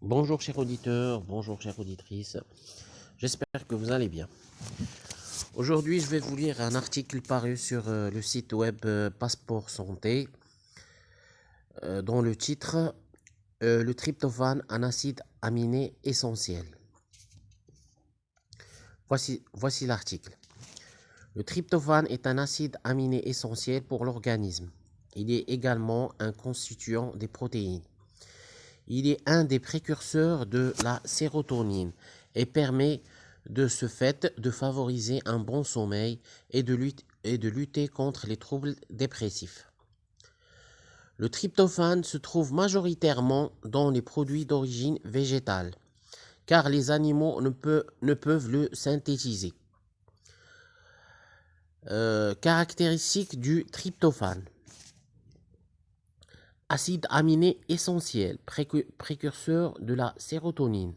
Bonjour chers auditeurs, bonjour chères auditrices, j'espère que vous allez bien. Aujourd'hui je vais vous lire un article paru sur le site web Passeport Santé dont le titre Le tryptophane, un acide aminé essentiel. Voici l'article. Le tryptophane est un acide aminé essentiel pour l'organisme. Il est également un constituant des protéines. Il est un des précurseurs de la sérotonine et permet de ce fait de favoriser un bon sommeil et de lutter contre les troubles dépressifs. Le tryptophane se trouve majoritairement dans les produits d'origine végétale, car les animaux ne peuvent le synthétiser. Caractéristiques du tryptophane. Acide aminé essentiel, précurseur de la sérotonine.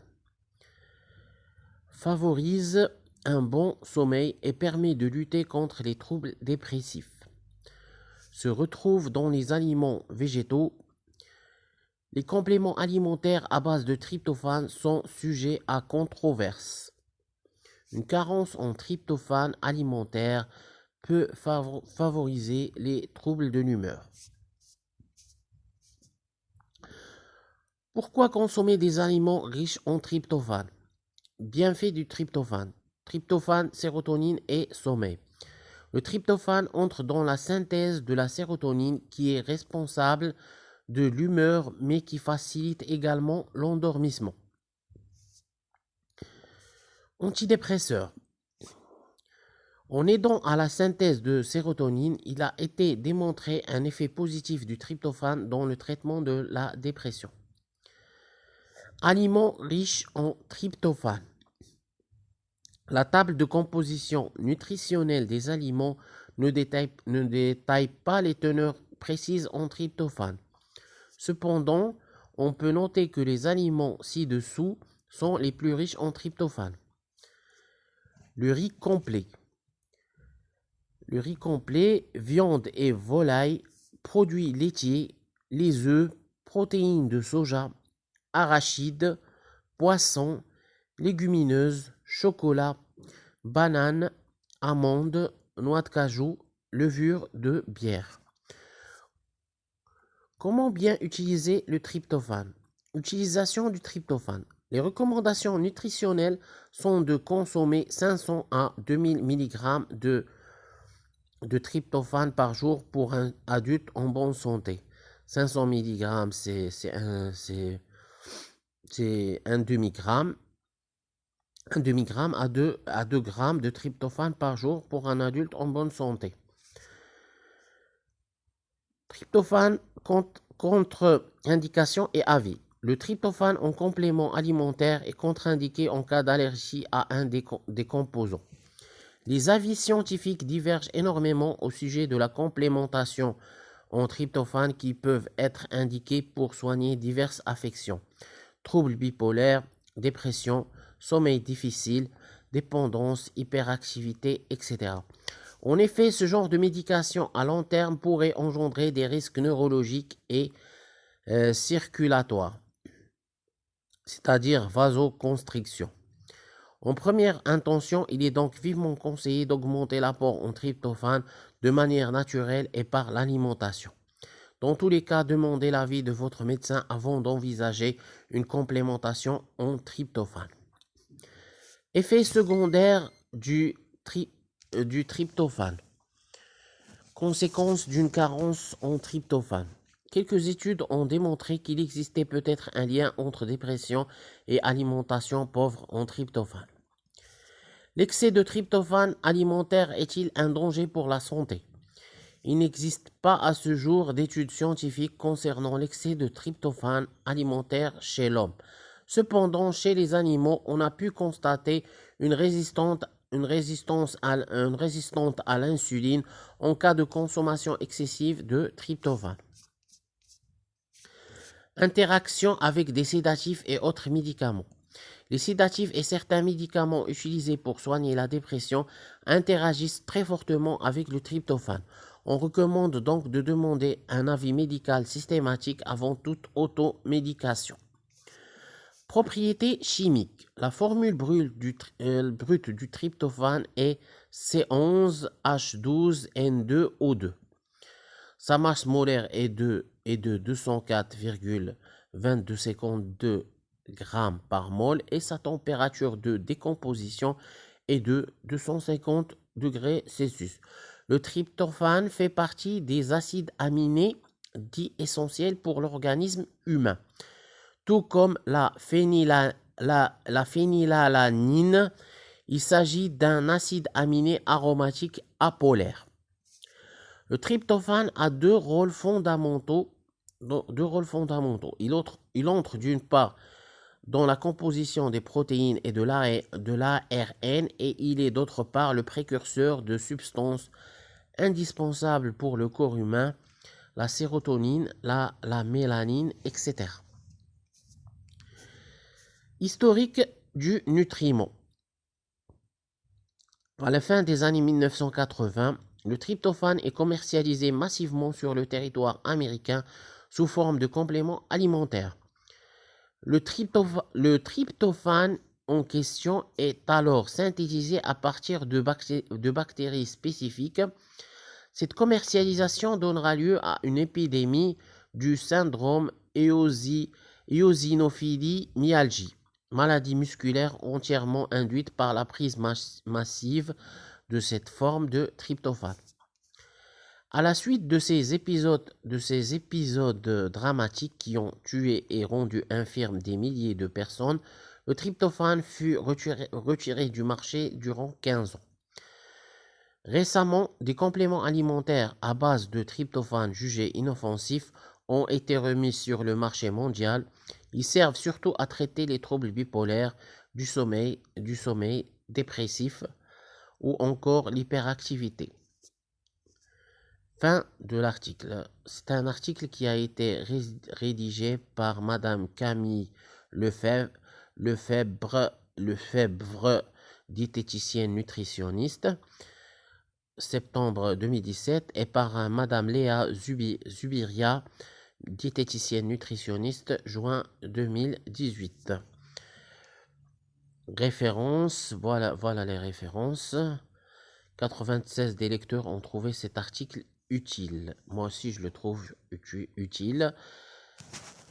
Favorise un bon sommeil et permet de lutter contre les troubles dépressifs. Se retrouve dans les aliments végétaux. Les compléments alimentaires à base de tryptophane sont sujets à controverse. Une carence en tryptophane alimentaire peut favoriser les troubles de l'humeur. Pourquoi consommer des aliments riches en tryptophane? Bienfaits du tryptophane. Tryptophane, sérotonine et sommeil. Le tryptophane entre dans la synthèse de la sérotonine qui est responsable de l'humeur mais qui facilite également l'endormissement. Antidépresseur. En aidant à la synthèse de sérotonine, il a été démontré un effet positif du tryptophane dans le traitement de la dépression. Aliments riches en tryptophane. La table de composition nutritionnelle des aliments ne détaille pas les teneurs précises en tryptophane. Cependant, on peut noter que les aliments ci-dessous sont les plus riches en tryptophane. Le riz complet. Le riz complet, viande et volaille, produits laitiers, les œufs, protéines de soja, arachides, poissons, légumineuses, chocolat, bananes, amandes, noix de cajou, levure de bière. Comment bien utiliser le tryptophane? Utilisation du tryptophane. Les recommandations nutritionnelles sont de consommer 500 à 2000 mg de tryptophane par jour pour un adulte en bonne santé. 500 mg, c'est un demi-gramme. Un demi-gramme à 2 grammes de tryptophane par jour pour un adulte en bonne santé. Tryptophane contre-indication et avis. Le tryptophane en complément alimentaire est contre-indiqué en cas d'allergie à un des composants. Les avis scientifiques divergent énormément au sujet de la complémentation en tryptophane qui peuvent être indiqués pour soigner diverses affections, troubles bipolaires, dépression, sommeil difficile, dépendance, hyperactivité, etc. En effet, ce genre de médication à long terme pourrait engendrer des risques neurologiques et circulatoires, c'est-à-dire vasoconstriction. En première intention, il est donc vivement conseillé d'augmenter l'apport en tryptophane de manière naturelle et par l'alimentation. Dans tous les cas, demandez l'avis de votre médecin avant d'envisager une complémentation en tryptophane. Effet secondaire du tryptophane. Conséquence d'une carence en tryptophane. Quelques études ont démontré qu'il existait peut-être un lien entre dépression et alimentation pauvre en tryptophane. L'excès de tryptophane alimentaire est-il un danger pour la santé? Il n'existe pas à ce jour d'études scientifiques concernant l'excès de tryptophane alimentaire chez l'homme. Cependant, chez les animaux, on a pu constater une résistance à l'insuline en cas de consommation excessive de tryptophane. Interaction avec des sédatifs et autres médicaments. Les sédatifs et certains médicaments utilisés pour soigner la dépression interagissent très fortement avec le tryptophane. On recommande donc de demander un avis médical systématique avant toute automédication. Propriétés chimiques. La formule brute du tryptophane est C11H12N2O2. Sa masse molaire est de 204,22 grammes par mol et sa température de décomposition est de 250 degrés Celsius. Le tryptophane fait partie des acides aminés dits essentiels pour l'organisme humain. Tout comme la phénylalanine, il s'agit d'un acide aminé aromatique apolaire. Le tryptophane a deux rôles fondamentaux. Il entre d'une part dans la composition des protéines et de l'ARN et il est d'autre part le précurseur de substances indispensables pour le corps humain, la sérotonine, la mélanine, etc. Historique du nutriment. À la fin des années 1980, le tryptophane est commercialisé massivement sur le territoire américain sous forme de complément alimentaire. Le tryptophane en question est alors synthétisé à partir de bactéries spécifiques. Cette commercialisation donnera lieu à une épidémie du syndrome éosinophilie myalgie, maladie musculaire entièrement induite par la prise massive de cette forme de tryptophane. À la suite de ces épisodes dramatiques qui ont tué et rendu infirmes des milliers de personnes, le tryptophane fut retiré du marché durant 15 ans. Récemment, des compléments alimentaires à base de tryptophane jugés inoffensifs ont été remis sur le marché mondial. Ils servent surtout à traiter les troubles bipolaires, du sommeil dépressif ou encore l'hyperactivité. Fin de l'article. C'est un article qui a été rédigé par Madame Camille Lefebvre, diététicienne nutritionniste, septembre 2017, et par Madame Léa Zubiria, diététicienne nutritionniste, juin 2018. Références, voilà les références. 96 des lecteurs ont trouvé cet article utile. Moi aussi, je le trouve utile.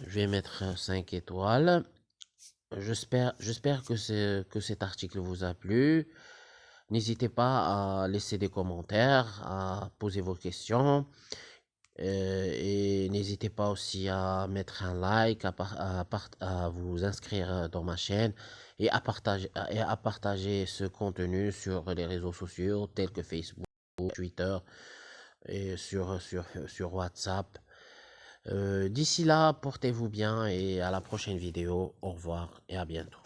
Je vais mettre 5 étoiles. J'espère que cet article vous a plu. N'hésitez pas à laisser des commentaires, à poser vos questions. Et n'hésitez pas aussi à mettre un like, à vous inscrire dans ma chaîne et à partager ce contenu sur les réseaux sociaux tels que Facebook, Twitter et sur WhatsApp. D'ici là, portez-vous bien et à la prochaine vidéo. Au revoir et à bientôt.